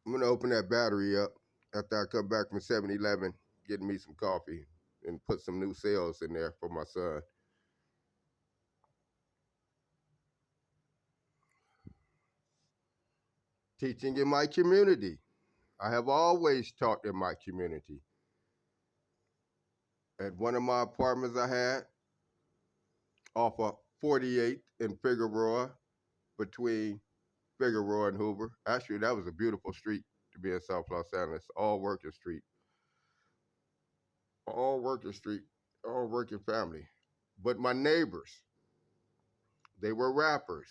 I'm gonna open that battery up after I come back from 7-Eleven, getting me some coffee, and put some new cells in there for my son. Teaching in my community. I have always taught in my community. At one of my apartments I had off of 48th and Figueroa, between Figueroa and Hoover. Actually, that was a beautiful street to be in South Los Angeles. All working street, all working street, all working family. But my neighbors, they were rappers.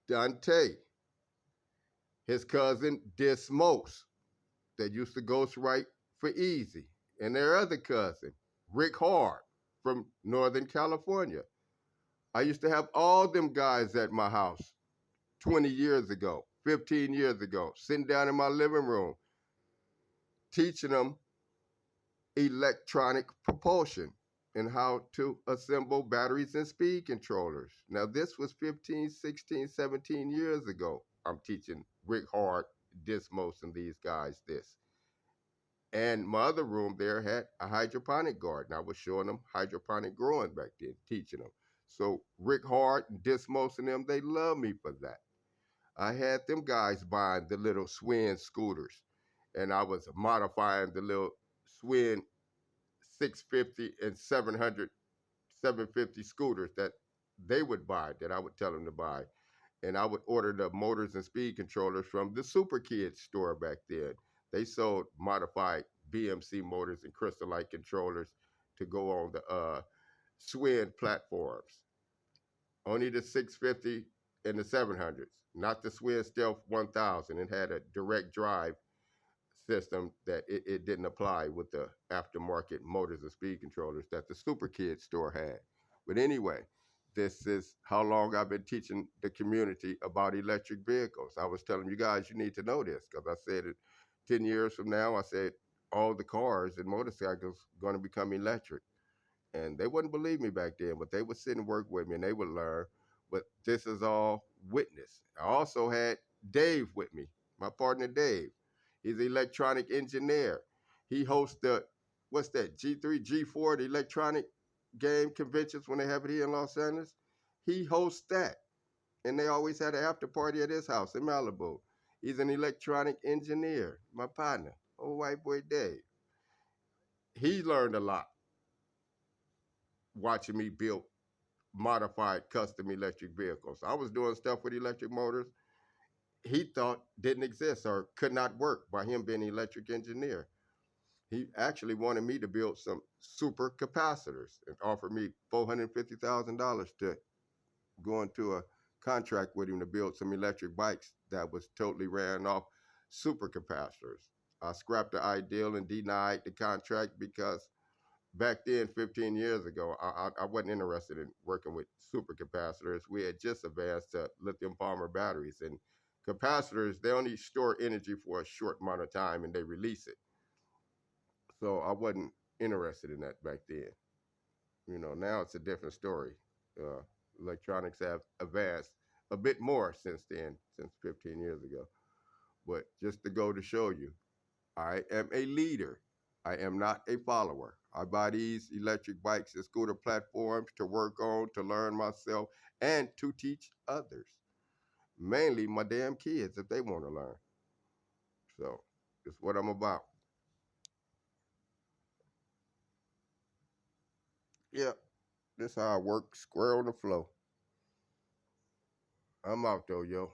Dante, his cousin Dismos, that used to ghostwrite for Easy, and their other cousin, Rick Hard from Northern California. I used to have all them guys at my house 20 years ago, 15 years ago, sitting down in my living room, teaching them electronic propulsion and how to assemble batteries and speed controllers. Now, this was 15, 16, 17 years ago. I'm teaching Rick Hart, Dismos, and these guys this. And my other room there had a hydroponic garden. I was showing them hydroponic growing back then, teaching them. So Rick Hart and Dismos and them, they love me for that. I had them guys buying the little Swin scooters, and I was modifying the little Swin 650 and 700, 750 scooters that they would buy, that I would tell them to buy. And I would order the motors and speed controllers from the Super Kids store back then. They sold modified BMC motors and Crystalite controllers to go on the Swin platforms. Only the 650 and the 700s, not the Swin Stealth 1000. It had a direct drive system that it didn't apply with the aftermarket motors and speed controllers that the Super Kids store had. But anyway, this is how long I've been teaching the community about electric vehicles. I was telling you guys you need to know this because I said it 10 years from now, I said all the cars and motorcycles going to become electric. And they wouldn't believe me back then, but they would sit and work with me and they would learn. But this is all witness. I also had Dave with me, my partner Dave. He's an electronic engineer. He hosts the, what's that, G3, G4, the electronic game conventions when they have it here in Los Angeles. He hosts that. And they always had an after party at his house in Malibu. He's an electronic engineer, my partner, old white boy Dave. He learned a lot watching me build modified custom electric vehicles. I was doing stuff with electric motors he thought didn't exist or could not work by him being an electric engineer. He actually wanted me to build some super capacitors and offered me $450,000 to go into a contract with him to build some electric bikes that was totally ran off super capacitors. I scrapped the ideal and denied the contract because back then, 15 years ago, I wasn't interested in working with supercapacitors. We had just advanced to lithium polymer batteries, and capacitors, they only store energy for a short amount of time and they release it. So I wasn't interested in that back then. You know, now it's a different story. Uh, Electronics have advanced a bit more since then, since 15 years ago. But just to go to show you, I am a leader. I am not a follower. I buy these electric bikes and scooter platforms to work on, to learn myself, and to teach others. Mainly my damn kids if they want to learn. So it's what I'm about. Yeah, this how I work, square on the flow. I'm out though, yo.